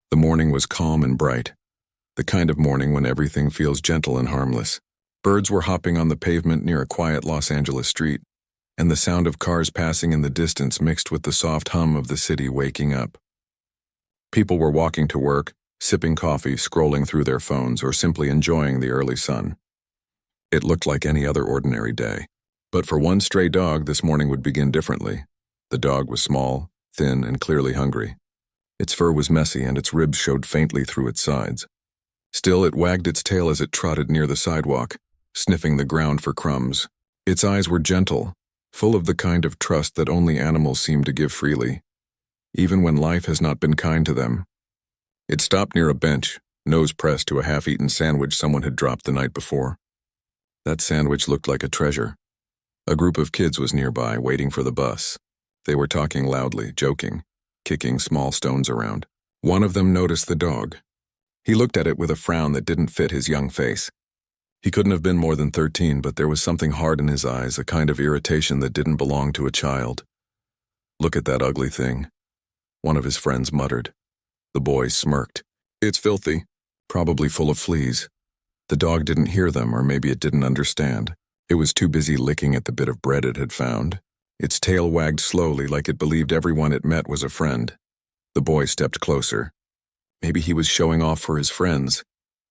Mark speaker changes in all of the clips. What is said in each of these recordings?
Speaker 1: The morning was calm and bright, the kind of morning when everything feels gentle and harmless. Birds were hopping on the pavement near a quiet Los Angeles street, and the sound of cars passing in the distance mixed with the soft hum of the city waking up. People were walking to work, sipping coffee, scrolling through their phones, or simply enjoying the early sun. It looked like any other ordinary day. But for one stray dog, this morning would begin differently. The dog was small, thin, and clearly hungry. Its fur was messy and its ribs showed faintly through its sides. Still, it wagged its tail as it trotted near the sidewalk, sniffing the ground for crumbs. Its eyes were gentle, full of the kind of trust that only animals seem to give freely, even when life has not been kind to them. It stopped near a bench, nose pressed to a half-eaten sandwich someone had dropped the night before. That sandwich looked like a treasure. A group of kids was nearby, waiting for the bus. They were talking loudly, joking, kicking small stones around. One of them noticed the dog. He looked at it with a frown that didn't fit his young face. He couldn't have been more than 13, but there was something hard in his eyes, a kind of irritation that didn't belong to a child. "Look at that ugly thing," one of his friends muttered. The boy smirked. "It's filthy, probably full of fleas." The dog didn't hear them, or maybe it didn't understand. It was too busy licking at the bit of bread it had found. Its tail wagged slowly, like it believed everyone it met was a friend. The boy stepped closer. Maybe he was showing off for his friends.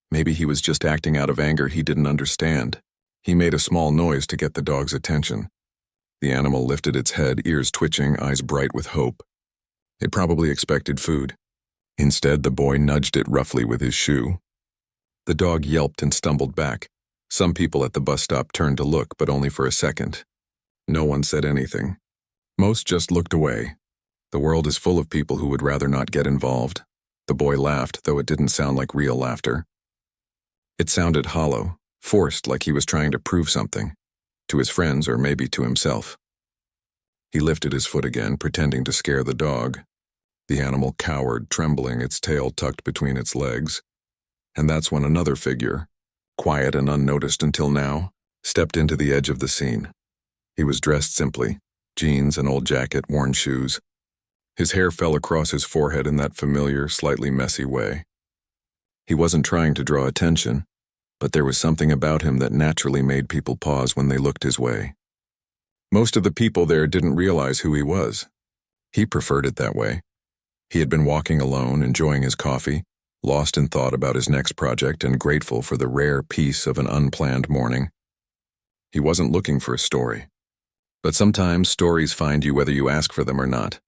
Speaker 1: Maybe he was just acting out of anger he didn't understand. He made a small noise to get the dog's attention. The animal lifted its head, ears twitching, eyes bright with hope. It probably expected food. Instead, the boy nudged it roughly with his shoe. The dog yelped and stumbled back. Some people at the bus stop turned to look, but only for a second. No one said anything. Most just looked away. The world is full of people who would rather not get involved. The boy laughed, though it didn't sound like real laughter. It sounded hollow, forced, like he was trying to prove something, to his friends or maybe to himself. He lifted his foot again, pretending to scare the dog. The animal cowered, trembling, its tail tucked between its legs. And that's when another figure, quiet and unnoticed until now, stepped into the edge of the scene. He was dressed simply, jeans, an old jacket, worn shoes. His hair fell across his forehead in that familiar, slightly messy way. He wasn't trying to draw attention, but there was something about him that naturally made people pause when they looked his way. Most of the people there didn't realize who he was. He preferred it that way. He had been walking alone, enjoying his coffee, lost in thought about his next project and grateful for the rare peace of an unplanned morning. He wasn't looking for a story. But sometimes stories find you whether you ask for them or not.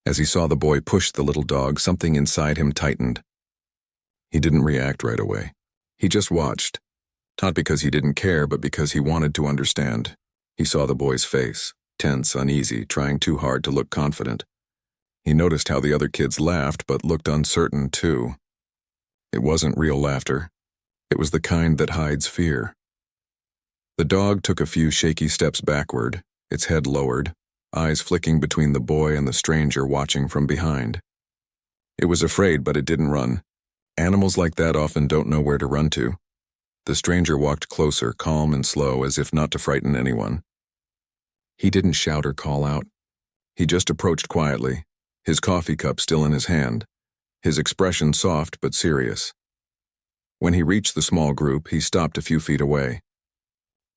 Speaker 1: As he saw the boy push the little dog, something inside him tightened. He didn't react right away. He just watched. Not because he didn't care, but because he wanted to understand. He saw the boy's face, tense, uneasy, trying too hard to look confident. He noticed how the other kids laughed, but looked uncertain too. It wasn't real laughter. It was the kind that hides fear. The dog took a few shaky steps backward, its head lowered, eyes flicking between the boy and the stranger watching from behind. It was afraid, but it didn't run. Animals like that often don't know where to run to. The stranger walked closer, calm and slow, as if not to frighten anyone. He didn't shout or call out. He just approached quietly, his coffee cup still in his hand, his expression soft but serious. When he reached the small group, he stopped a few feet away.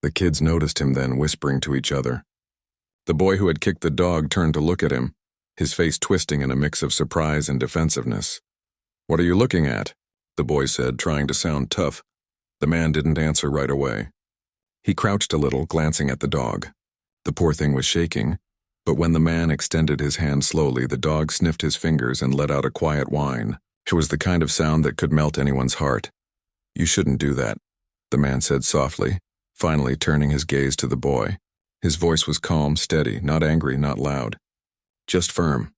Speaker 1: The kids noticed him then, whispering to each other. The boy who had kicked the dog turned to look at him, his face twisting in a mix of surprise and defensiveness. "What are you looking at?" the boy said, trying to sound tough. The man didn't answer right away. He crouched a little, glancing at the dog. The poor thing was shaking, but when the man extended his hand slowly, the dog sniffed his fingers and let out a quiet whine. It was the kind of sound that could melt anyone's heart. "You shouldn't do that," the man said softly, finally turning his gaze to the boy. His voice was calm, steady, not angry, not loud. Just firm.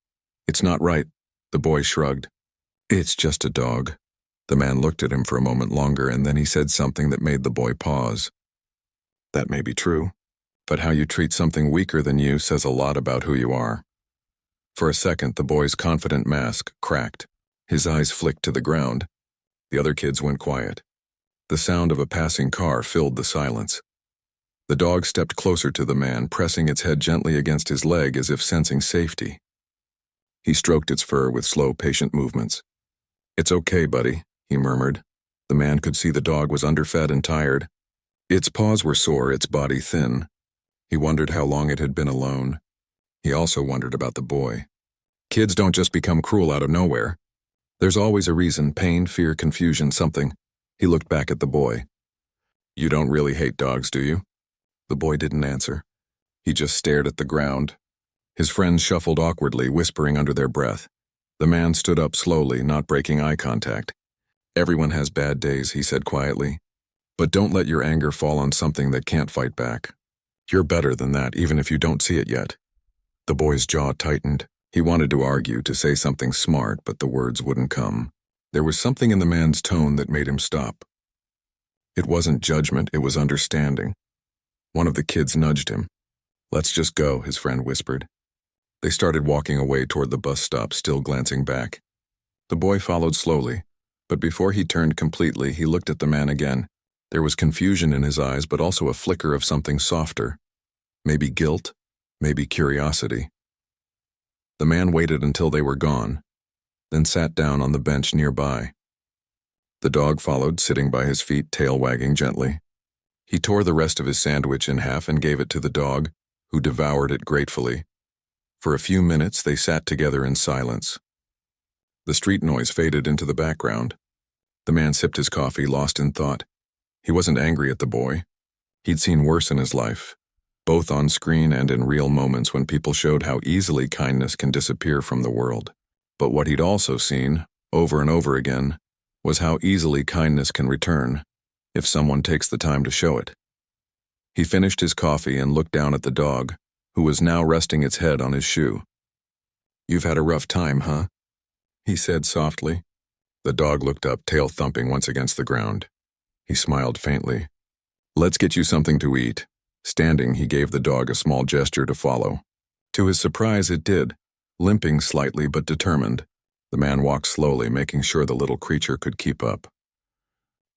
Speaker 1: "It's not right," the boy shrugged. "It's just a dog." The man looked at him for a moment longer, and then he said something that made the boy pause. "That may be true, but how you treat something weaker than you says a lot about who you are." For a second, the boy's confident mask cracked. His eyes flicked to the ground. The other kids went quiet. The sound of a passing car filled the silence. The dog stepped closer to the man, pressing its head gently against his leg as if sensing safety. He stroked its fur with slow, patient movements. "It's okay, buddy," he murmured. The man could see the dog was underfed and tired. Its paws were sore, its body thin. He wondered how long it had been alone. He also wondered about the boy. Kids don't just become cruel out of nowhere. There's always a reason: pain, fear, confusion, something. He looked back at the boy. "You don't really hate dogs, do you?" The boy didn't answer. He just stared at the ground. His friends shuffled awkwardly, whispering under their breath. The man stood up slowly, not breaking eye contact. "Everyone has bad days," he said quietly. "But don't let your anger fall on something that can't fight back. You're better than that, even if you don't see it yet." The boy's jaw tightened. He wanted to argue, to say something smart, but the words wouldn't come. There was something in the man's tone that made him stop. It wasn't judgment, it was understanding. One of the kids nudged him. "Let's just go," his friend whispered. They started walking away toward the bus stop, still glancing back. The boy followed slowly, but before he turned completely, he looked at the man again. There was confusion in his eyes, but also a flicker of something softer. Maybe guilt, maybe curiosity. The man waited until they were gone, then sat down on the bench nearby. The dog followed, sitting by his feet, tail wagging gently. He tore the rest of his sandwich in half and gave it to the dog, who devoured it gratefully. For a few minutes, they sat together in silence. The street noise faded into the background. The man sipped his coffee, lost in thought. He wasn't angry at the boy. He'd seen worse in his life, both on screen and in real moments when people showed how easily kindness can disappear from the world. But what he'd also seen, over and over again, was how easily kindness can return, if someone takes the time to show it. He finished his coffee and looked down at the dog, who was now resting its head on his shoe. "You've had a rough time, huh?" he said softly. The dog looked up, tail thumping once against the ground. He smiled faintly. "Let's get you something to eat." Standing, he gave the dog a small gesture to follow. To his surprise, it did, limping slightly but determined. The man walked slowly, making sure the little creature could keep up.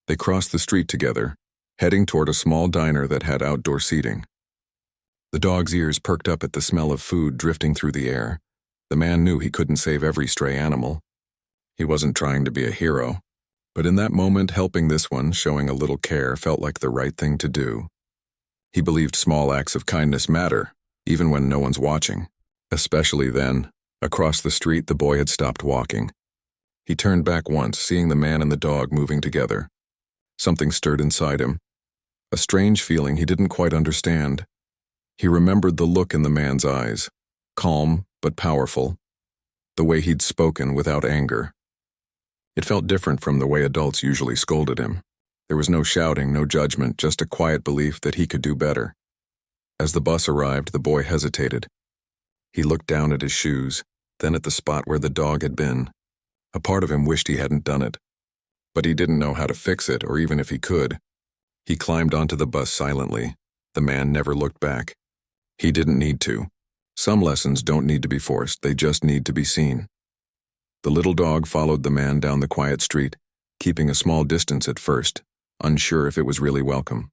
Speaker 1: They crossed the street together, heading toward a small diner that had outdoor seating. The dog's ears perked up at the smell of food drifting through the air. The man knew he couldn't save every stray animal. He wasn't trying to be a hero, but in that moment, helping this one, showing a little care, felt like the right thing to do. He believed small acts of kindness matter, even when no one's watching. Especially then. Across the street, the boy had stopped walking. He turned back once, seeing the man and the dog moving together. Something stirred inside him. A strange feeling he didn't quite understand. He remembered the look in the man's eyes, calm but powerful, the way he'd spoken without anger. It felt different from the way adults usually scolded him. There was no shouting, no judgment, just a quiet belief that he could do better. As the bus arrived, the boy hesitated. He looked down at his shoes, then at the spot where the dog had been. A part of him wished he hadn't done it, but he didn't know how to fix it, or even if he could. He climbed onto the bus silently. The man never looked back. He didn't need to. Some lessons don't need to be forced, they just need to be seen. The little dog followed the man down the quiet street, keeping a small distance at first, unsure if it was really welcome.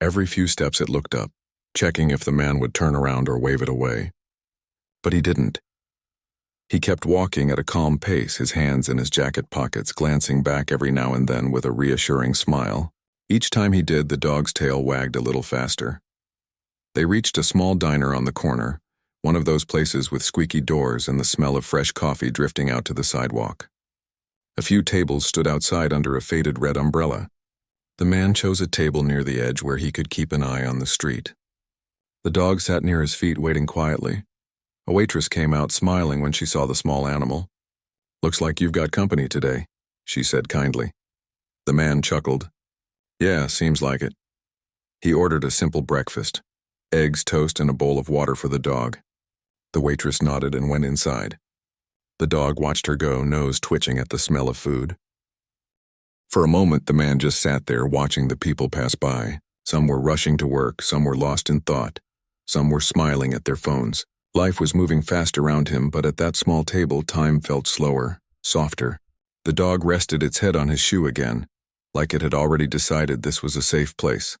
Speaker 1: Every few steps it looked up, checking if the man would turn around or wave it away. But he didn't. He kept walking at a calm pace, his hands in his jacket pockets, glancing back every now and then with a reassuring smile. Each time he did, the dog's tail wagged a little faster. They reached a small diner on the corner, one of those places with squeaky doors and the smell of fresh coffee drifting out to the sidewalk. A few tables stood outside under a faded red umbrella. The man chose a table near the edge where he could keep an eye on the street. The dog sat near his feet, waiting quietly. A waitress came out, smiling when she saw the small animal. "Looks like you've got company today," she said kindly. The man chuckled. "Yeah, seems like it." He ordered a simple breakfast, eggs, toast, and a bowl of water for the dog. The waitress nodded and went inside. The dog watched her go, nose twitching at the smell of food. For a moment, the man just sat there watching the people pass by. Some were rushing to work, some were lost in thought, some were smiling at their phones. Life was moving fast around him, but at that small table, time felt slower, softer. The dog rested its head on his shoe again, like it had already decided this was a safe place.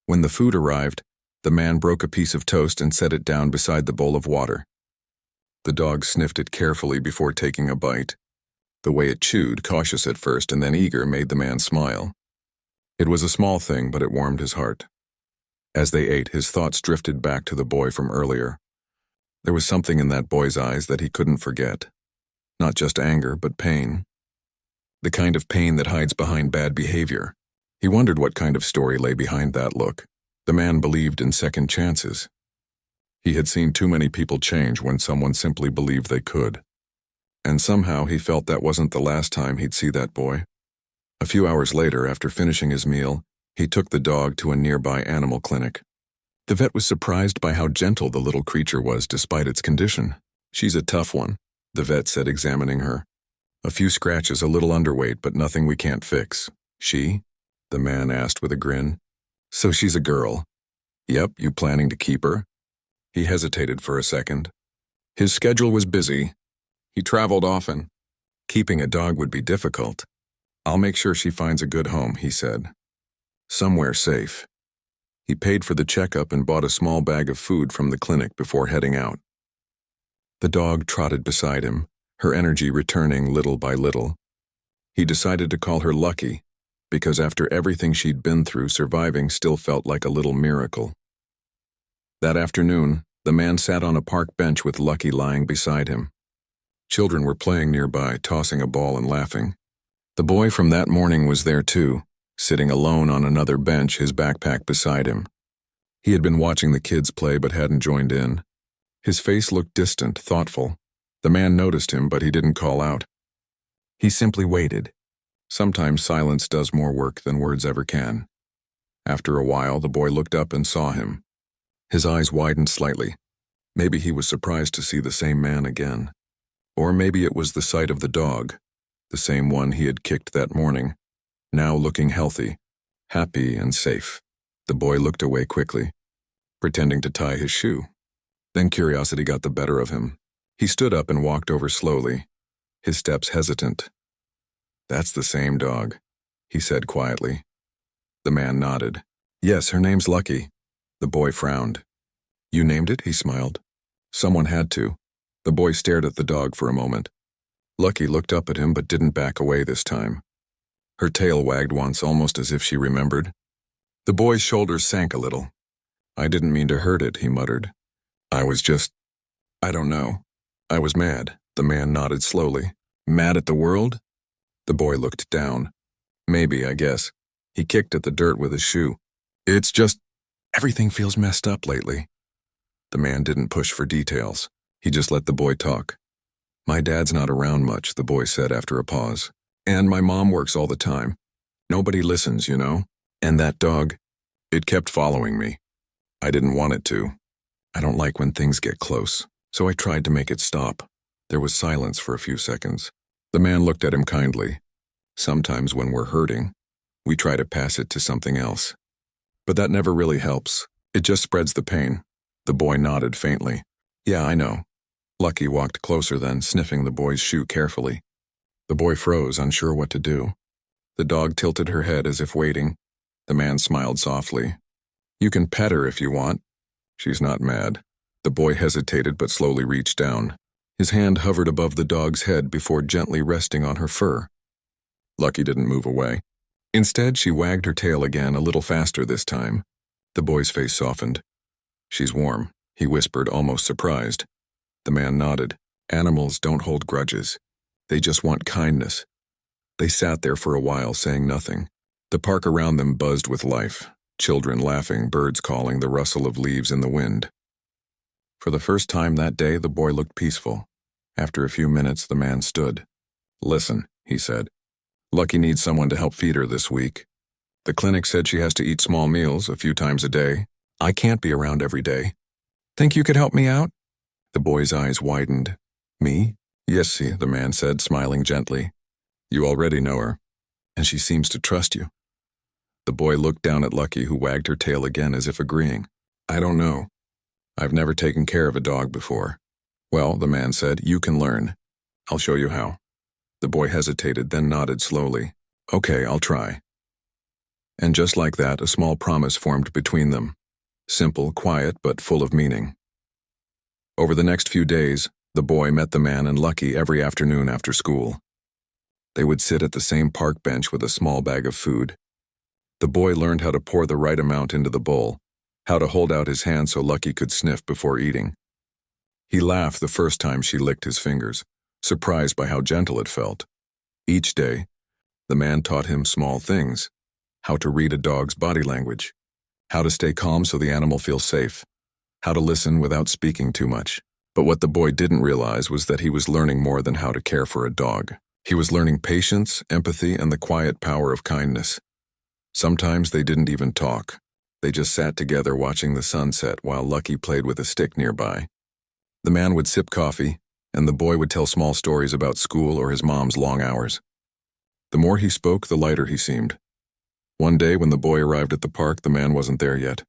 Speaker 1: When the food arrived, the man broke a piece of toast and set it down beside the bowl of water. The dog sniffed it carefully before taking a bite. The way it chewed, cautious at first and then eager, made the man smile. It was a small thing, but it warmed his heart. As they ate, his thoughts drifted back to the boy from earlier. There was something in that boy's eyes that he couldn't forget. Not just anger, but pain. The kind of pain that hides behind bad behavior. He wondered what kind of story lay behind that look. The man believed in second chances. He had seen too many people change when someone simply believed they could. And somehow he felt that wasn't the last time he'd see that boy. A few hours later, after finishing his meal, he took the dog to a nearby animal clinic. The vet was surprised by how gentle the little creature was despite its condition. "She's a tough one," the vet said, examining her. "A few scratches, a little underweight, but nothing we can't fix." "She?" the man asked with a grin. "So she's a girl." "Yep, you planning to keep her?" He hesitated for a second. His schedule was busy. He traveled often. Keeping a dog would be difficult. "I'll make sure she finds a good home," he said. "Somewhere safe." He paid for the checkup and bought a small bag of food from the clinic before heading out. The dog trotted beside him, her energy returning little by little. He decided to call her Lucky, because after everything she'd been through, surviving still felt like a little miracle. That afternoon, the man sat on a park bench with Lucky lying beside him. Children were playing nearby, tossing a ball and laughing. The boy from that morning was there too, sitting alone on another bench, his backpack beside him. He had been watching the kids play but hadn't joined in. His face looked distant, thoughtful. The man noticed him, but he didn't call out. He simply waited. Sometimes silence does more work than words ever can. After a while, the boy looked up and saw him. His eyes widened slightly. Maybe he was surprised to see the same man again. Or maybe it was the sight of the dog, the same one he had kicked that morning, now looking healthy, happy and safe. The boy looked away quickly, pretending to tie his shoe. Then curiosity got the better of him. He stood up and walked over slowly, his steps hesitant. "That's the same dog," he said quietly. The man nodded. "Yes, her name's Lucky." The boy frowned. "You named it?" he smiled. "Someone had to." The boy stared at the dog for a moment. Lucky looked up at him but didn't back away this time. Her tail wagged once, almost as if she remembered. The boy's shoulders sank a little. "I didn't mean to hurt it," he muttered. I don't know. I was mad." The man nodded slowly. "Mad at the world?" The boy looked down. "Maybe, I guess." He kicked at the dirt with his shoe. "It's just, everything feels messed up lately." The man didn't push for details. He just let the boy talk. "My dad's not around much," the boy said after a pause. "And my mom works all the time. Nobody listens, you know? And that dog, it kept following me. I didn't want it to. I don't like when things get close, so I tried to make it stop." There was silence for a few seconds. The man looked at him kindly. "Sometimes when we're hurting, we try to pass it to something else. But that never really helps. It just spreads the pain." The boy nodded faintly. "Yeah, I know." Lucky walked closer then, sniffing the boy's shoe carefully. The boy froze, unsure what to do. The dog tilted her head as if waiting. The man smiled softly. "You can pet her if you want. She's not mad." The boy hesitated but slowly reached down. His hand hovered above the dog's head before gently resting on her fur. Lucky didn't move away. Instead, she wagged her tail again, a little faster this time. The boy's face softened. "She's warm," he whispered, almost surprised. The man nodded. "Animals don't hold grudges. They just want kindness." They sat there for a while, saying nothing. The park around them buzzed with life. Children laughing, birds calling, the rustle of leaves in the wind. For the first time that day, the boy looked peaceful. After a few minutes, the man stood. "Listen," he said. "Lucky needs someone to help feed her this week. The clinic said she has to eat small meals a few times a day. I can't be around every day. Think you could help me out?" The boy's eyes widened. "Me?" "Yes, see," the man said, smiling gently. "You already know her, and she seems to trust you." The boy looked down at Lucky, who wagged her tail again as if agreeing. "I don't know. I've never taken care of a dog before." "Well," the man said, "you can learn. I'll show you how." The boy hesitated, then nodded slowly. "Okay, I'll try." And just like that, a small promise formed between them. Simple, quiet, but full of meaning. Over the next few days, the boy met the man and Lucky every afternoon after school. They would sit at the same park bench with a small bag of food. The boy learned how to pour the right amount into the bowl, how to hold out his hand so Lucky could sniff before eating. He laughed the first time she licked his fingers, surprised by how gentle it felt. Each day, the man taught him small things: how to read a dog's body language, how to stay calm so the animal feels safe, how to listen without speaking too much. But what the boy didn't realize was that he was learning more than how to care for a dog. He was learning patience, empathy, and the quiet power of kindness. Sometimes they didn't even talk. They just sat together watching the sunset while Lucky played with a stick nearby. The man would sip coffee, and the boy would tell small stories about school or his mom's long hours. The more he spoke, the lighter he seemed. One day when the boy arrived at the park, the man wasn't there yet.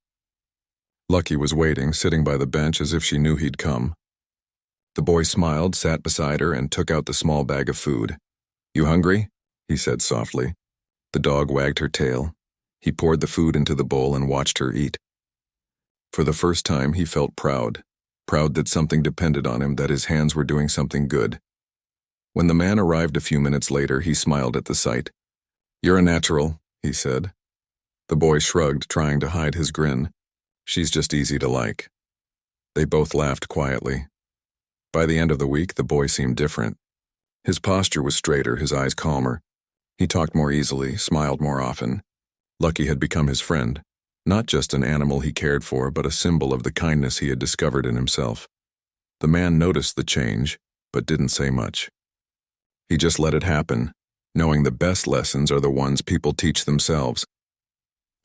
Speaker 1: Lucky was waiting, sitting by the bench as if she knew he'd come. The boy smiled, sat beside her, and took out the small bag of food. "You hungry?" he said softly. The dog wagged her tail. He poured the food into the bowl and watched her eat. For the first time, he felt proud that something depended on him, that his hands were doing something good. When the man arrived a few minutes later, he smiled at the sight. "You're a natural," he said. The boy shrugged, trying to hide his grin. "She's just easy to like." They both laughed quietly. By the end of the week, the boy seemed different. His posture was straighter, his eyes calmer. He talked more easily, smiled more often. Lucky had become his friend, not just an animal he cared for, but a symbol of the kindness he had discovered in himself. The man noticed the change, but didn't say much. He just let it happen, knowing the best lessons are the ones people teach themselves.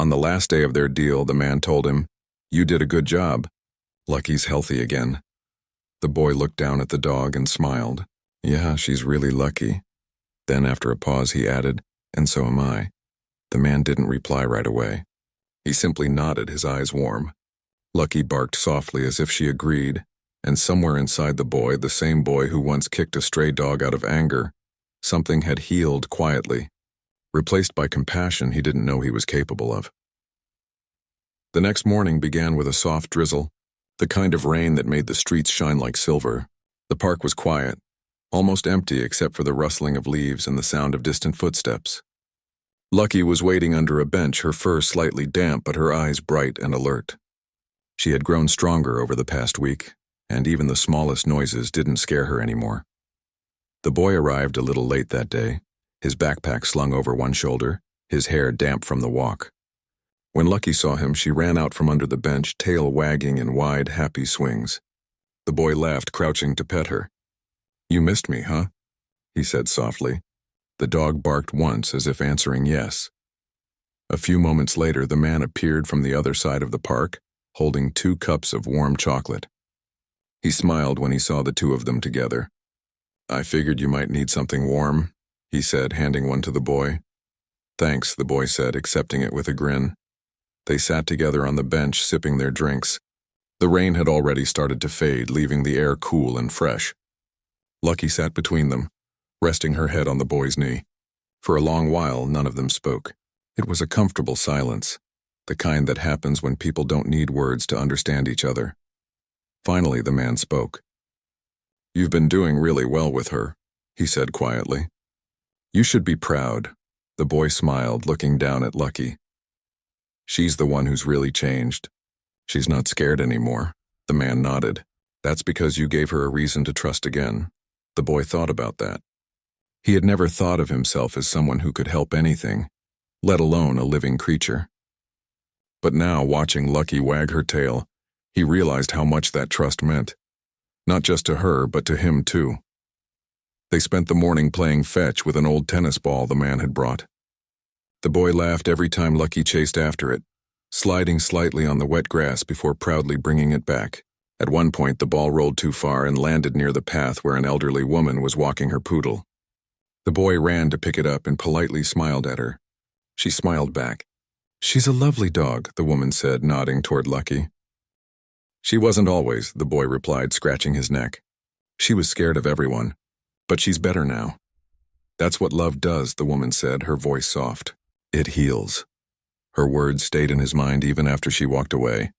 Speaker 1: On the last day of their deal, the man told him, "You did a good job. Lucky's healthy again." The boy looked down at the dog and smiled. "Yeah, she's really lucky." Then after a pause he added, "And so am I." The man didn't reply right away. He simply nodded, his eyes warm. Lucky barked softly as if she agreed, and somewhere inside the boy, the same boy who once kicked a stray dog out of anger, something had healed quietly, replaced by compassion he didn't know he was capable of. The next morning began with a soft drizzle, the kind of rain that made the streets shine like silver. The park was quiet, almost empty except for the rustling of leaves and the sound of distant footsteps. Lucky was waiting under a bench, her fur slightly damp but her eyes bright and alert. She had grown stronger over the past week, and even the smallest noises didn't scare her anymore. The boy arrived a little late that day, his backpack slung over one shoulder, his hair damp from the walk. When Lucky saw him, she ran out from under the bench, tail wagging in wide, happy swings. The boy laughed, crouching to pet her. "You missed me, huh?" he said softly. The dog barked once as if answering yes. A few moments later, the man appeared from the other side of the park, holding 2 cups of warm chocolate. He smiled when he saw the two of them together. "I figured you might need something warm," he said, handing one to the boy. "Thanks," the boy said, accepting it with a grin. They sat together on the bench, sipping their drinks. The rain had already started to fade, leaving the air cool and fresh. Lucky sat between them, resting her head on the boy's knee. For a long while, none of them spoke. It was a comfortable silence, the kind that happens when people don't need words to understand each other. Finally, the man spoke. "You've been doing really well with her," he said quietly. "You should be proud." The boy smiled, looking down at Lucky. "She's the one who's really changed. She's not scared anymore." The man nodded. "That's because you gave her a reason to trust again." The boy thought about that. He had never thought of himself as someone who could help anything, let alone a living creature. But now, watching Lucky wag her tail, he realized how much that trust meant. Not just to her, but to him too. They spent the morning playing fetch with an old tennis ball the man had brought. The boy laughed every time Lucky chased after it, sliding slightly on the wet grass before proudly bringing it back. At one point, the ball rolled too far and landed near the path where an elderly woman was walking her poodle. The boy ran to pick it up and politely smiled at her. She smiled back. "She's a lovely dog," the woman said, nodding toward Lucky. "She wasn't always," the boy replied, scratching his neck. "She was scared of everyone, but she's better now." "That's what love does," the woman said, her voice soft. "It heals." Her words stayed in his mind even after she walked away.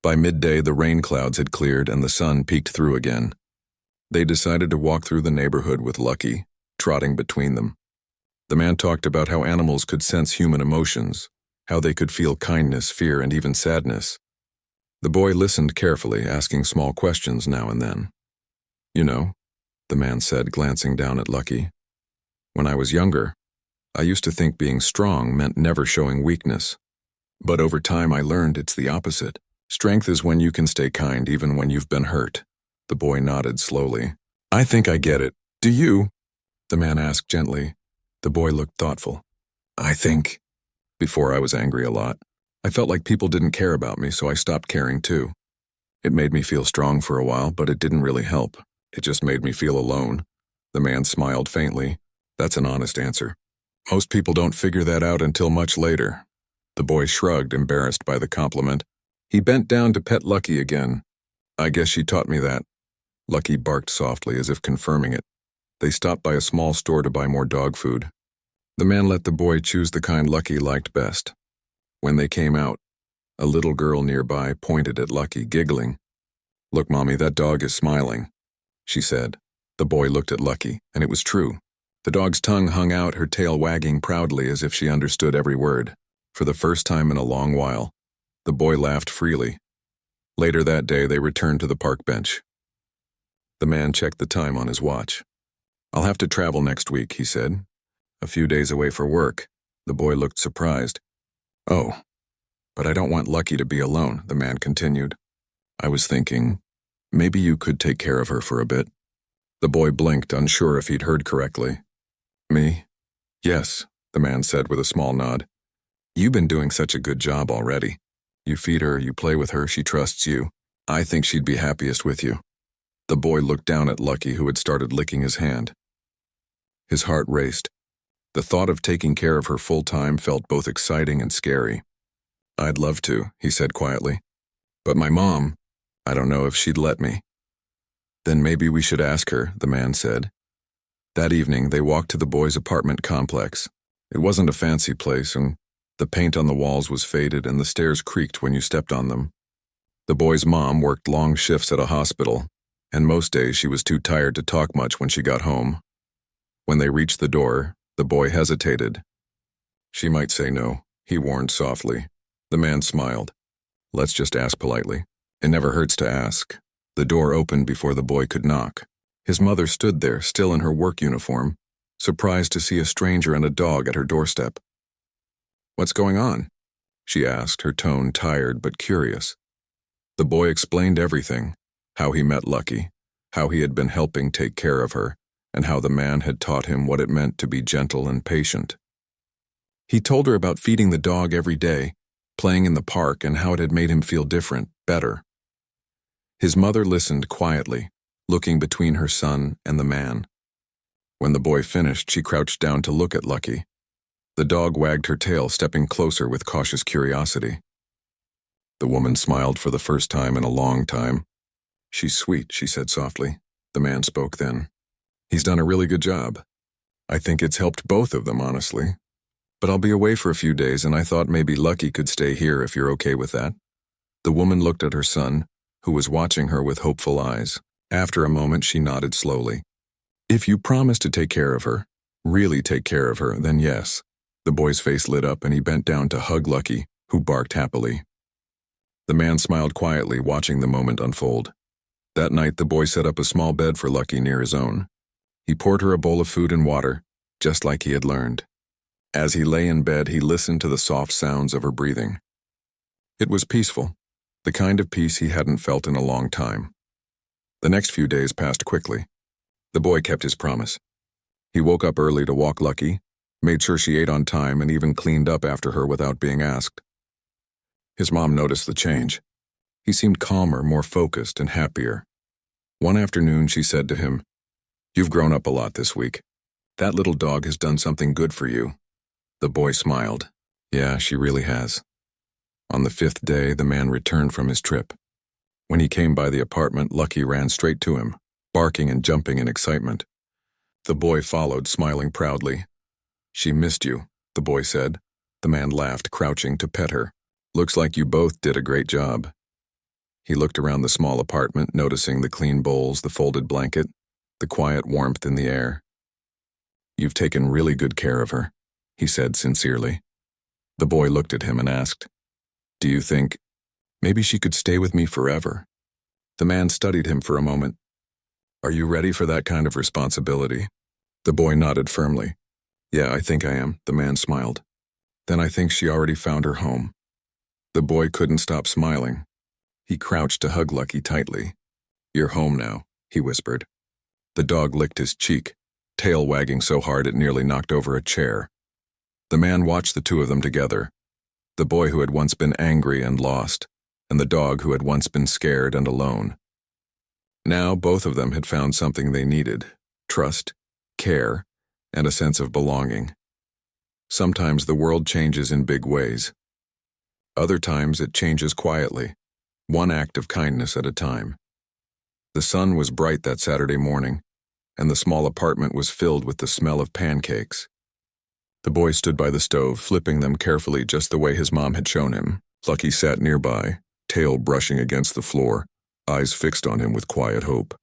Speaker 1: By midday, the rain clouds had cleared and the sun peeked through again. They decided to walk through the neighborhood with Lucky, trotting between them. The man talked about how animals could sense human emotions, how they could feel kindness, fear, and even sadness. The boy listened carefully, asking small questions now and then. "You know," the man said, glancing down at Lucky, "when I was younger, I used to think being strong meant never showing weakness. But over time I learned it's the opposite. Strength is when you can stay kind even when you've been hurt." The boy nodded slowly. "I think I get it. Do you?" the man asked gently. The boy looked thoughtful. "I think. Before I was angry a lot. I felt like people didn't care about me, so I stopped caring too. It made me feel strong for a while, but it didn't really help. It just made me feel alone." The man smiled faintly. "That's an honest answer. Most people don't figure that out until much later." The boy shrugged, embarrassed by the compliment. He bent down to pet Lucky again. "I guess she taught me that." Lucky barked softly, as if confirming it. They stopped by a small store to buy more dog food. The man let the boy choose the kind Lucky liked best. When they came out, a little girl nearby pointed at Lucky, giggling. "Look, Mommy, that dog is smiling," she said. The boy looked at Lucky, and it was true. The dog's tongue hung out, her tail wagging proudly as if she understood every word. For the first time in a long while, the boy laughed freely. Later that day, they returned to the park bench. The man checked the time on his watch. "I'll have to travel next week," he said. "A few days away for work." The boy looked surprised. "Oh, but I don't want Lucky to be alone," the man continued. "I was thinking, maybe you could take care of her for a bit." The boy blinked, unsure if he'd heard correctly. "Me? Yes," the man said with a small nod. "You've been doing such a good job already. You feed her, you play with her, she trusts you. I think she'd be happiest with you." The boy looked down at Lucky, who had started licking his hand. His heart raced. The thought of taking care of her full-time felt both exciting and scary. "I'd love to," he said quietly. "But my mom, I don't know if she'd let me." "Then maybe we should ask her," the man said. That evening, they walked to the boy's apartment complex. It wasn't a fancy place, and the paint on the walls was faded and the stairs creaked when you stepped on them. The boy's mom worked long shifts at a hospital, and most days she was too tired to talk much when she got home. When they reached the door, the boy hesitated. "She might say no," he warned softly. The man smiled. "Let's just ask politely. It never hurts to ask." The door opened before the boy could knock. His mother stood there, still in her work uniform, surprised to see a stranger and a dog at her doorstep. "What's going on?" she asked, her tone tired but curious. The boy explained everything, how he met Lucky, how he had been helping take care of her, and how the man had taught him what it meant to be gentle and patient. He told her about feeding the dog every day, playing in the park, and how it had made him feel different, better. His mother listened quietly, looking between her son and the man. When the boy finished, she crouched down to look at Lucky. The dog wagged her tail, stepping closer with cautious curiosity. The woman smiled for the first time in a long time. "She's sweet," she said softly. The man spoke then. "He's done a really good job. I think it's helped both of them, honestly. But I'll be away for a few days, and I thought maybe Lucky could stay here if you're okay with that." The woman looked at her son, who was watching her with hopeful eyes. After a moment, she nodded slowly. "If you promise to take care of her, really take care of her, then yes." The boy's face lit up and he bent down to hug Lucky, who barked happily. The man smiled quietly, watching the moment unfold. That night, the boy set up a small bed for Lucky near his own. He poured her a bowl of food and water, just like he had learned. As he lay in bed, he listened to the soft sounds of her breathing. It was peaceful, the kind of peace he hadn't felt in a long time. The next few days passed quickly. The boy kept his promise. He woke up early to walk Lucky, made sure she ate on time, and even cleaned up after her without being asked. His mom noticed the change. He seemed calmer, more focused, and happier. One afternoon, she said to him, "You've grown up a lot this week. That little dog has done something good for you." The boy smiled. "Yeah, she really has." On the 5th day, the man returned from his trip. When he came by the apartment, Lucky ran straight to him, barking and jumping in excitement. The boy followed, smiling proudly. "She missed you," the boy said. The man laughed, crouching to pet her. "Looks like you both did a great job." He looked around the small apartment, noticing the clean bowls, the folded blanket, the quiet warmth in the air. You've taken really good care of her, he said sincerely. The boy looked at him and asked, Do you think maybe she could stay with me forever? The man studied him for a moment. Are you ready for that kind of responsibility? The boy nodded firmly. Yeah, I think I am, the man smiled. Then I think she already found her home. The boy couldn't stop smiling. He crouched to hug Lucky tightly. You're home now, he whispered. The dog licked his cheek, tail wagging so hard it nearly knocked over a chair. The man watched the two of them together, the boy who had once been angry and lost, and the dog who had once been scared and alone. Now both of them had found something they needed: trust, care, and a sense of belonging. Sometimes the world changes in big ways. Other times it changes quietly, one act of kindness at a time. The sun was bright that Saturday morning, and the small apartment was filled with the smell of pancakes. The boy stood by the stove, flipping them carefully just the way his mom had shown him. Lucky sat nearby, tail brushing against the floor, eyes fixed on him with quiet hope.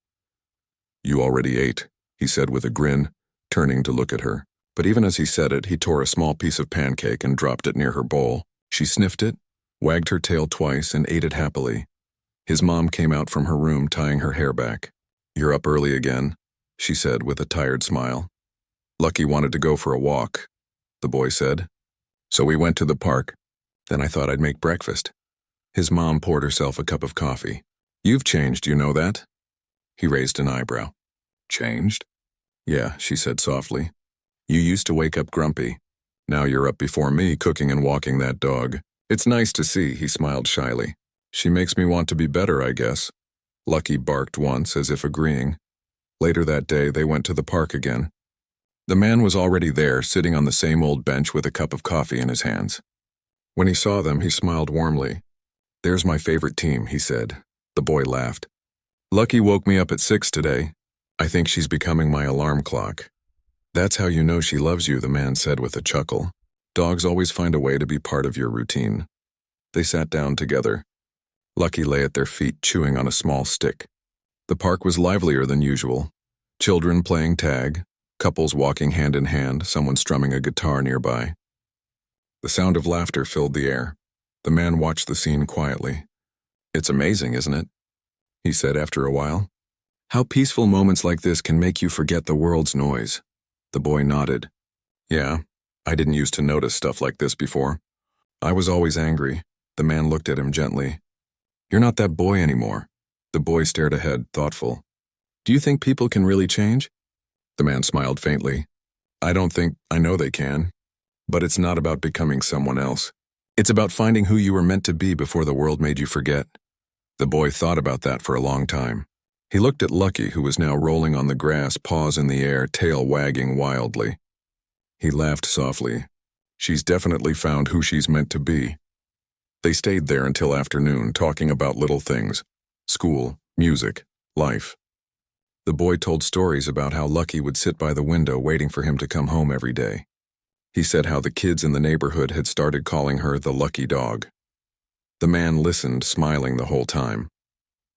Speaker 1: You already ate, he said with a grin, turning to look at her. But even as he said it, he tore a small piece of pancake and dropped it near her bowl. She sniffed it, wagged her tail twice, and ate it happily. His mom came out from her room, tying her hair back. You're up early again, she said with a tired smile. Lucky wanted to go for a walk, the boy said. So we went to the park. Then I thought I'd make breakfast. His mom poured herself a cup of coffee. You've changed, you know that? He raised an eyebrow. Changed? Yeah, she said softly. You used to wake up grumpy. Now you're up before me, cooking and walking that dog. It's nice to see, he smiled shyly. She makes me want to be better, I guess. Lucky barked once, as if agreeing. Later that day, they went to the park again. The man was already there, sitting on the same old bench with a cup of coffee in his hands. When he saw them, he smiled warmly. There's my favorite team, he said. The boy laughed. Lucky woke me up at 6 today. I think she's becoming my alarm clock. That's how you know she loves you, the man said with a chuckle. Dogs always find a way to be part of your routine. They sat down together. Lucky lay at their feet, chewing on a small stick. The park was livelier than usual. Children playing tag, couples walking hand in hand, someone strumming a guitar nearby. The sound of laughter filled the air. The man watched the scene quietly. It's amazing, isn't it? He said after a while. How peaceful moments like this can make you forget the world's noise. The boy nodded. Yeah, I didn't used to notice stuff like this before. I was always angry. The man looked at him gently. You're not that boy anymore. The boy stared ahead, thoughtful. Do you think people can really change? The man smiled faintly. I know they can. But it's not about becoming someone else. It's about finding who you were meant to be before the world made you forget. The boy thought about that for a long time. He looked at Lucky, who was now rolling on the grass, paws in the air, tail wagging wildly. He laughed softly. She's definitely found who she's meant to be. They stayed there until afternoon, talking about little things: school, music, life. The boy told stories about how Lucky would sit by the window waiting for him to come home every day. He said how the kids in the neighborhood had started calling her the lucky dog. The man listened, smiling the whole time.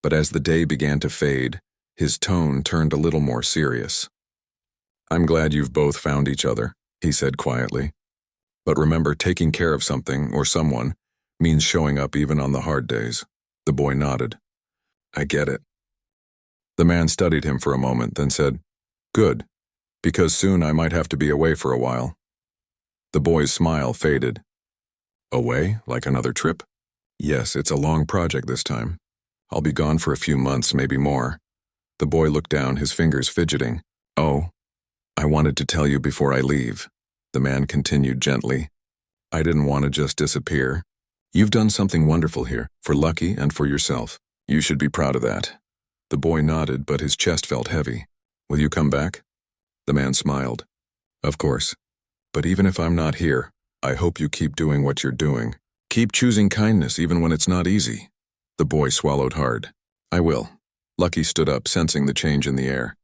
Speaker 1: But as the day began to fade, his tone turned a little more serious. I'm glad you've both found each other, he said quietly. But remember, taking care of something or someone means showing up even on the hard days. The boy nodded. I get it. The man studied him for a moment, then said, Good, because soon I might have to be away for a while. The boy's smile faded. Away, like another trip? Yes, it's a long project this time. I'll be gone for a few months, maybe more. The boy looked down, his fingers fidgeting. Oh, I wanted to tell you before I leave. The man continued gently. I didn't want to just disappear. You've done something wonderful here, for Lucky and for yourself. You should be proud of that. The boy nodded, but his chest felt heavy. Will you come back? The man smiled. Of course. But even if I'm not here, I hope you keep doing what you're doing. Keep choosing kindness even when it's not easy. The boy swallowed hard. I will. Lucky stood up, sensing the change in the air.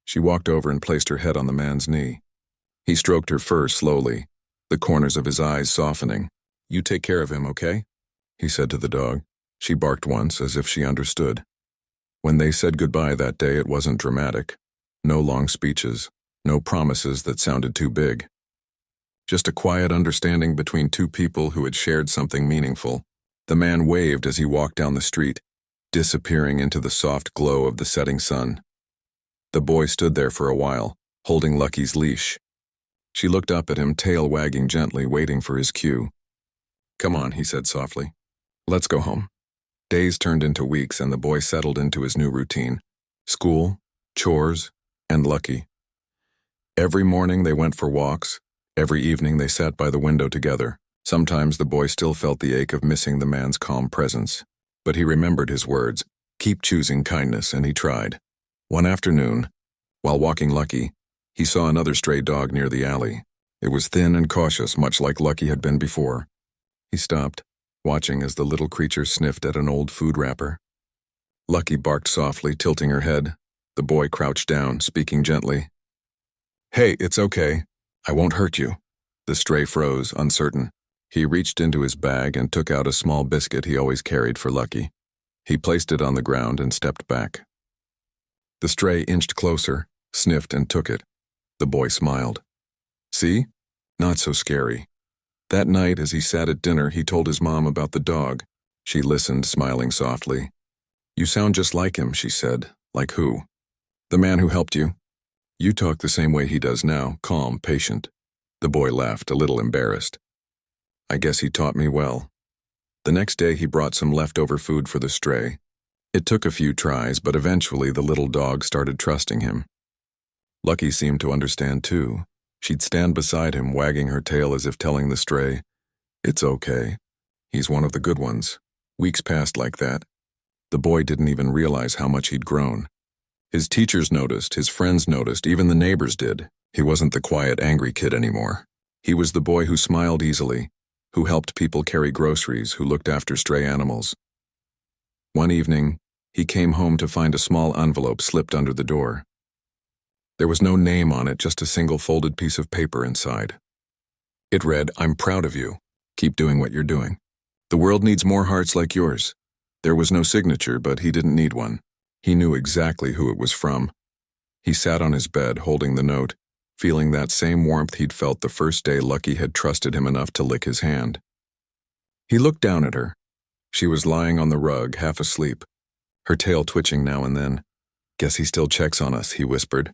Speaker 1: She walked over and placed her head on the man's knee. He stroked her fur slowly, the corners of his eyes softening. You take care of him, okay? He said to the dog. She barked once, as if she understood. When they said goodbye that day, it wasn't dramatic. No long speeches, No promises that sounded too big. Just a quiet understanding between two people who had shared something meaningful. The man waved as he walked down the street, disappearing into the soft glow of the setting sun. The boy stood there for a while, holding Lucky's leash. She looked up at him, tail wagging gently, waiting for his cue. "Come on," he said softly. "Let's go home." Days turned into weeks, and the boy settled into his new routine. School, chores, and Lucky. Every morning they went for walks. Every evening they sat by the window together. Sometimes the boy still felt the ache of missing the man's calm presence. But he remembered his words, "Keep choosing kindness," and he tried. One afternoon, while walking Lucky, he saw another stray dog near the alley. It was thin and cautious, much like Lucky had been before. He stopped, watching as the little creature sniffed at an old food wrapper. Lucky barked softly, tilting her head. The boy crouched down, speaking gently. "Hey, it's okay. I won't hurt you." The stray froze, uncertain. He reached into his bag and took out a small biscuit he always carried for Lucky. He placed it on the ground and stepped back. The stray inched closer, sniffed, and took it. The boy smiled. "See? Not so scary." That night, as he sat at dinner, he told his mom about the dog. She listened, smiling softly. "You sound just like him," she said. "Like who?" "The man who helped you. You talk the same way he does now, calm, patient." The boy laughed, a little embarrassed. "I guess he taught me well." The next day he brought some leftover food for the stray. It took a few tries, but eventually the little dog started trusting him. Lucky seemed to understand too. She'd stand beside him, wagging her tail as if telling the stray, "It's okay. He's one of the good ones." Weeks passed like that. The boy didn't even realize how much he'd grown. His teachers noticed, his friends noticed, even the neighbors did. He wasn't the quiet, angry kid anymore. He was the boy who smiled easily, who helped people carry groceries, who looked after stray animals. One evening, he came home to find a small envelope slipped under the door. There was no name on it, just a single folded piece of paper inside. It read, "I'm proud of you. Keep doing what you're doing. The world needs more hearts like yours." There was no signature, but he didn't need one. He knew exactly who it was from. He sat on his bed, holding the note, feeling that same warmth he'd felt the first day Lucky had trusted him enough to lick his hand. He looked down at her. She was lying on the rug, half asleep, her tail twitching now and then. "Guess he still checks on us," he whispered.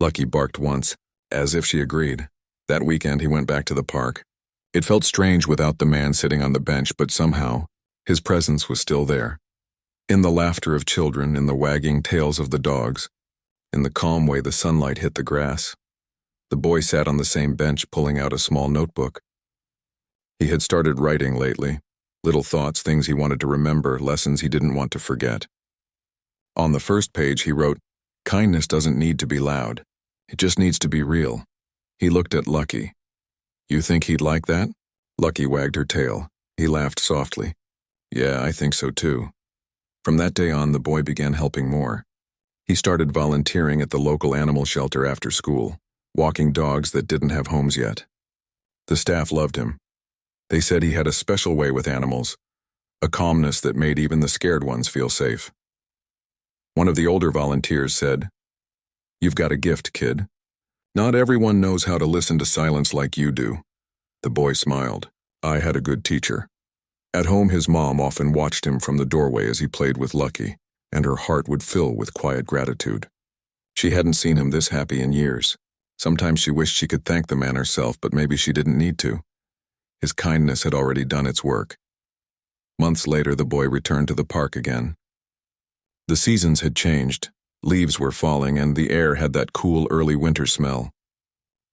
Speaker 1: Lucky barked once, as if she agreed. That weekend he went back to the park. It felt strange without the man sitting on the bench, but somehow, his presence was still there. In the laughter of children, in the wagging tails of the dogs, in the calm way the sunlight hit the grass. The boy sat on the same bench, pulling out a small notebook. He had started writing lately, little thoughts, things he wanted to remember, lessons he didn't want to forget. On the first page he wrote, "Kindness doesn't need to be loud. It just needs to be real." He looked at Lucky. "You think he'd like that?" Lucky wagged her tail. He laughed softly. "Yeah, I think so too." From that day on, the boy began helping more. He started volunteering at the local animal shelter after school, walking dogs that didn't have homes yet. The staff loved him. They said he had a special way with animals, a calmness that made even the scared ones feel safe. One of the older volunteers said, "You've got a gift, kid. Not everyone knows how to listen to silence like you do." The boy smiled. "I had a good teacher." At home, his mom often watched him from the doorway as he played with Lucky, and her heart would fill with quiet gratitude. She hadn't seen him this happy in years. Sometimes she wished she could thank the man herself, but maybe she didn't need to. His kindness had already done its work. Months later, the boy returned to the park again. The seasons had changed. Leaves were falling, and the air had that cool early winter smell.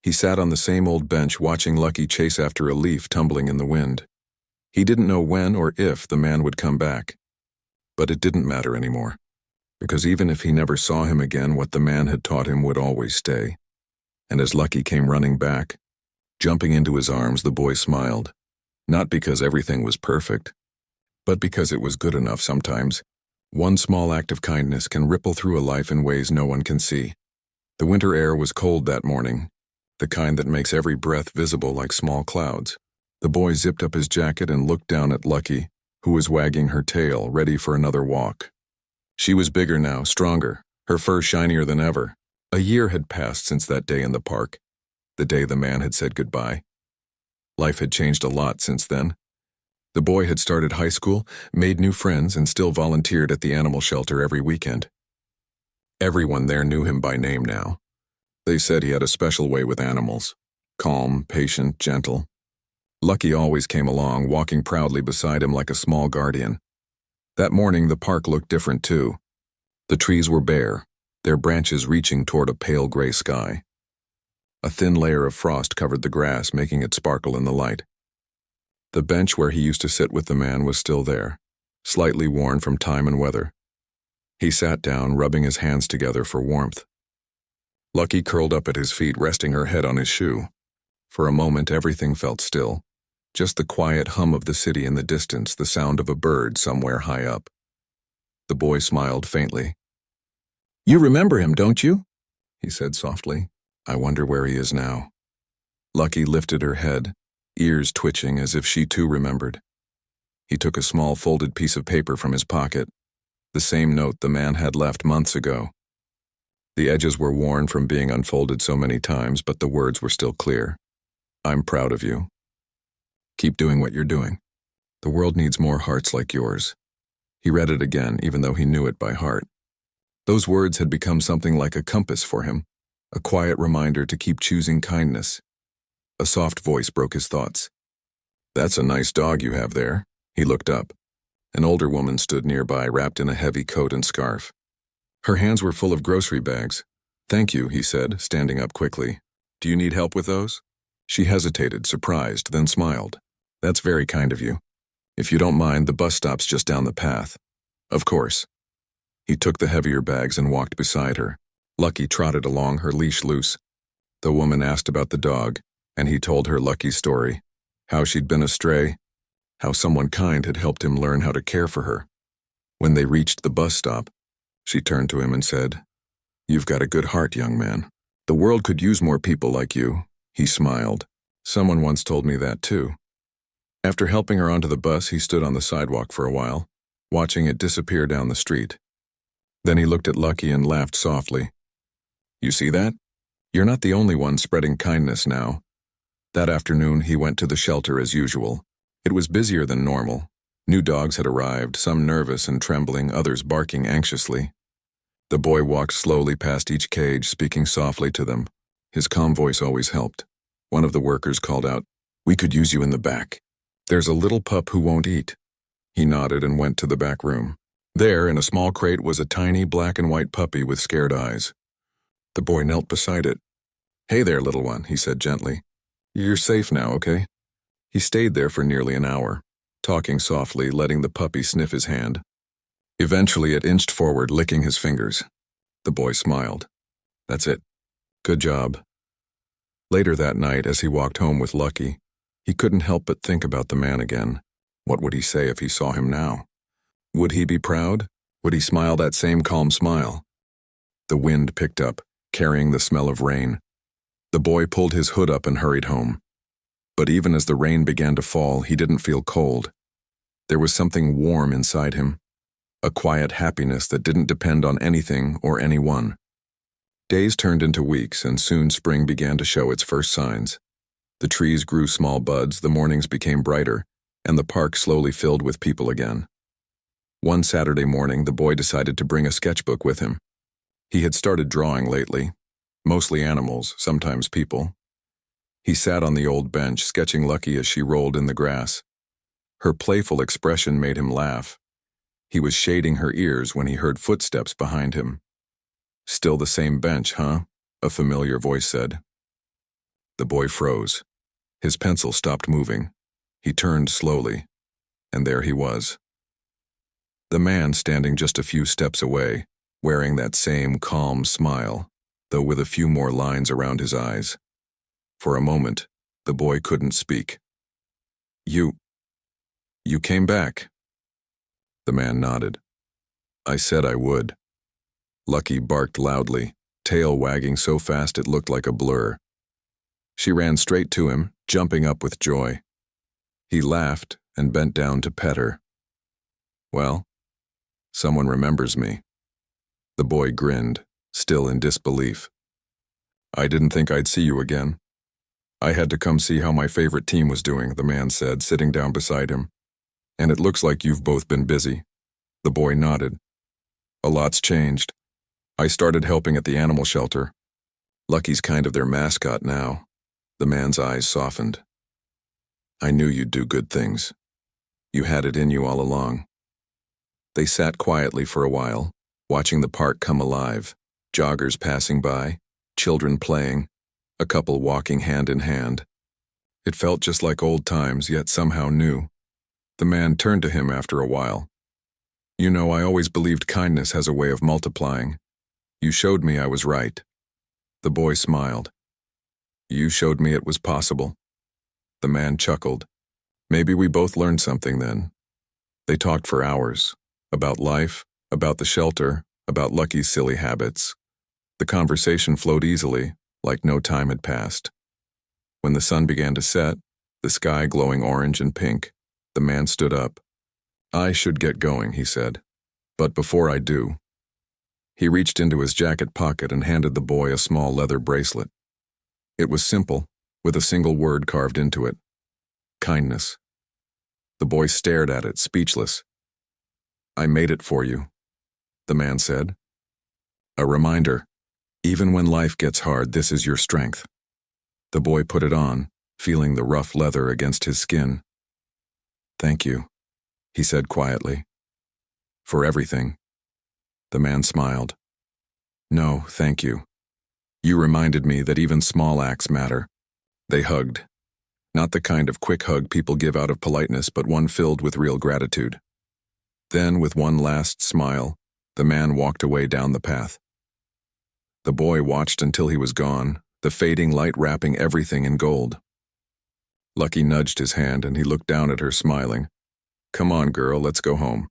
Speaker 1: He sat on the same old bench, watching Lucky chase after a leaf tumbling in the wind. He didn't know when or if the man would come back. But it didn't matter anymore, because even if he never saw him again, what the man had taught him would always stay. And as Lucky came running back, jumping into his arms, the boy smiled. Not because everything was perfect, but because it was good enough sometimes. One small act of kindness can ripple through a life in ways no one can see. The winter air was cold that morning, the kind that makes every breath visible like small clouds. The boy zipped up his jacket and looked down at Lucky, who was wagging her tail, ready for another walk. She was bigger now, stronger, her fur shinier than ever. A year had passed since that day in the park, the day the man had said goodbye. Life had changed a lot since then. The boy had started high school, made new friends, and still volunteered at the animal shelter every weekend. Everyone there knew him by name now. They said he had a special way with animals. Calm, patient, gentle. Lucky always came along, walking proudly beside him like a small guardian. That morning, the park looked different too. The trees were bare, their branches reaching toward a pale gray sky. A thin layer of frost covered the grass, making it sparkle in the light. The bench where he used to sit with the man was still there, slightly worn from time and weather. He sat down, rubbing his hands together for warmth. Lucky curled up at his feet, resting her head on his shoe. For a moment, everything felt still. Just the quiet hum of the city in the distance, the sound of a bird somewhere high up. The boy smiled faintly. "You remember him, don't you?" he said softly. "I wonder where he is now." Lucky lifted her head, ears twitching as if she too remembered. He took a small folded piece of paper from his pocket, the same note the man had left months ago. The edges were worn from being unfolded so many times, but the words were still clear. "I'm proud of you. Keep doing what you're doing. The world needs more hearts like yours." He read it again, even though he knew it by heart. Those words had become something like a compass for him, a quiet reminder to keep choosing kindness. A soft voice broke his thoughts. "That's a nice dog you have there." He looked up. An older woman stood nearby, wrapped in a heavy coat and scarf. Her hands were full of grocery bags. "Thank you," he said, standing up quickly. "Do you need help with those?" She hesitated, surprised, then smiled. "That's very kind of you. If you don't mind, the bus stop's just down the path." "Of course." He took the heavier bags and walked beside her. Lucky trotted along, her leash loose. The woman asked about the dog, and he told her Lucky's story, how she'd been astray, how someone kind had helped him learn how to care for her. When they reached the bus stop, she turned to him and said, "You've got a good heart, young man. The world could use more people like you." He smiled. "Someone once told me that too." After helping her onto the bus, he stood on the sidewalk for a while, watching it disappear down the street. Then he looked at Lucky and laughed softly. "You see that? You're not the only one spreading kindness now." That afternoon, he went to the shelter as usual. It was busier than normal. New dogs had arrived, some nervous and trembling, others barking anxiously. The boy walked slowly past each cage, speaking softly to them. His calm voice always helped. One of the workers called out, "We could use you in the back. There's a little pup who won't eat." He nodded and went to the back room. There, in a small crate, was a tiny black and white puppy with scared eyes. The boy knelt beside it. "Hey there, little one," he said gently. "You're safe now, okay?" He stayed there for nearly an hour, talking softly, letting the puppy sniff his hand. Eventually, it inched forward, licking his fingers. The boy smiled. "That's it. Good job." Later that night, as he walked home with Lucky, he couldn't help but think about the man again. What would he say if he saw him now? Would he be proud? Would he smile that same calm smile? The wind picked up, carrying the smell of rain. The boy pulled his hood up and hurried home. But even as the rain began to fall, he didn't feel cold. There was something warm inside him, a quiet happiness that didn't depend on anything or anyone. Days turned into weeks, and soon spring began to show its first signs. The trees grew small buds, the mornings became brighter, and the park slowly filled with people again. One Saturday morning, the boy decided to bring a sketchbook with him. He had started drawing lately, mostly animals, sometimes people. He sat on the old bench, sketching Lucky as she rolled in the grass. Her playful expression made him laugh. He was shading her ears when he heard footsteps behind him. "Still the same bench, huh?" a familiar voice said. The boy froze. His pencil stopped moving. He turned slowly, and there he was. The man standing just a few steps away, wearing that same calm smile, though with a few more lines around his eyes. For a moment, the boy couldn't speak. You came back." The man nodded. "I said I would." Lucky barked loudly, tail wagging so fast it looked like a blur. She ran straight to him, jumping up with joy. He laughed and bent down to pet her. "Well, someone remembers me." The boy grinned, still in disbelief. I didn't think I'd see you again. I had to come see how my favorite team was doing, the man said, sitting down beside him. And it looks like you've both been busy. The boy nodded. A lot's changed. I started helping at the animal shelter. Lucky's kind of their mascot now. The man's eyes softened. I knew you'd do good things. You had it in you all along. They sat quietly for a while, watching the park come alive, joggers passing by, children playing, a couple walking hand in hand. It felt just like old times, yet somehow new. The man turned to him after a while. You know, I always believed kindness has a way of multiplying. You showed me I was right. The boy smiled. You showed me it was possible. The man chuckled. Maybe we both learned something then. They talked for hours. About life, about the shelter, about Lucky's silly habits. The conversation flowed easily, like no time had passed. When the sun began to set, the sky glowing orange and pink, the man stood up. I should get going, he said. But before I do. He reached into his jacket pocket and handed the boy a small leather bracelet. It was simple, with a single word carved into it. Kindness. The boy stared at it, speechless. I made it for you, the man said. A reminder. Even when life gets hard, this is your strength. The boy put it on, feeling the rough leather against his skin. Thank you, he said quietly. For everything. The man smiled. No, thank you. You reminded me that even small acts matter. They hugged. Not the kind of quick hug people give out of politeness, but one filled with real gratitude. Then, with one last smile, the man walked away down the path. The boy watched until he was gone, the fading light wrapping everything in gold. Lucky nudged his hand and he looked down at her, smiling. Come on, girl, let's go home.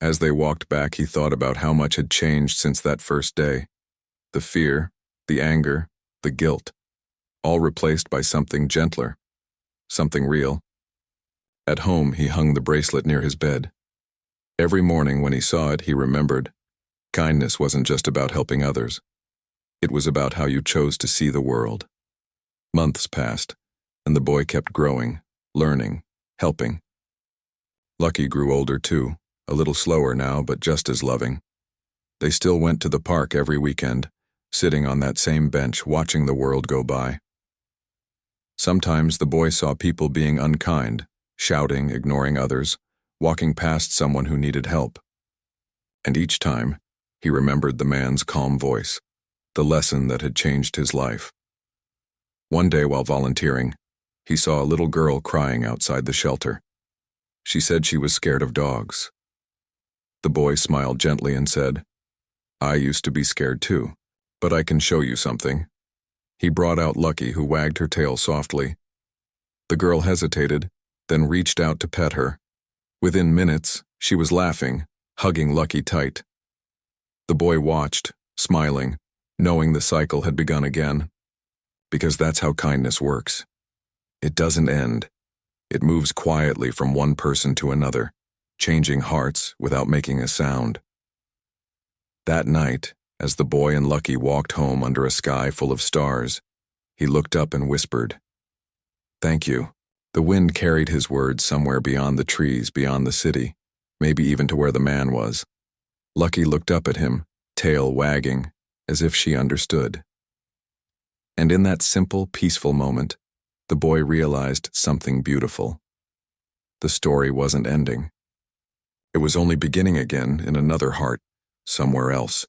Speaker 1: As they walked back, he thought about how much had changed since that first day. The fear, the anger, the guilt, all replaced by something gentler, something real. At home, he hung the bracelet near his bed. Every morning when he saw it, he remembered. Kindness wasn't just about helping others. It was about how you chose to see the world. Months passed, and the boy kept growing, learning, helping. Lucky grew older too, a little slower now, but just as loving. They still went to the park every weekend, sitting on that same bench, watching the world go by. Sometimes the boy saw people being unkind, shouting, ignoring others, walking past someone who needed help. And each time, he remembered the man's calm voice, the lesson that had changed his life. One day while volunteering, he saw a little girl crying outside the shelter. She said she was scared of dogs. The boy smiled gently and said, I used to be scared too, but I can show you something. He brought out Lucky, who wagged her tail softly. The girl hesitated, then reached out to pet her. Within minutes, she was laughing, hugging Lucky tight. The boy watched, smiling, knowing the cycle had begun again. Because that's how kindness works. It doesn't end. It moves quietly from one person to another, changing hearts without making a sound. That night, as the boy and Lucky walked home under a sky full of stars, he looked up and whispered, Thank you. The wind carried his words somewhere beyond the trees, beyond the city, maybe even to where the man was. Lucky looked up at him, tail wagging, as if she understood. And in that simple, peaceful moment, the boy realized something beautiful. The story wasn't ending. It was only beginning again in another heart, somewhere else.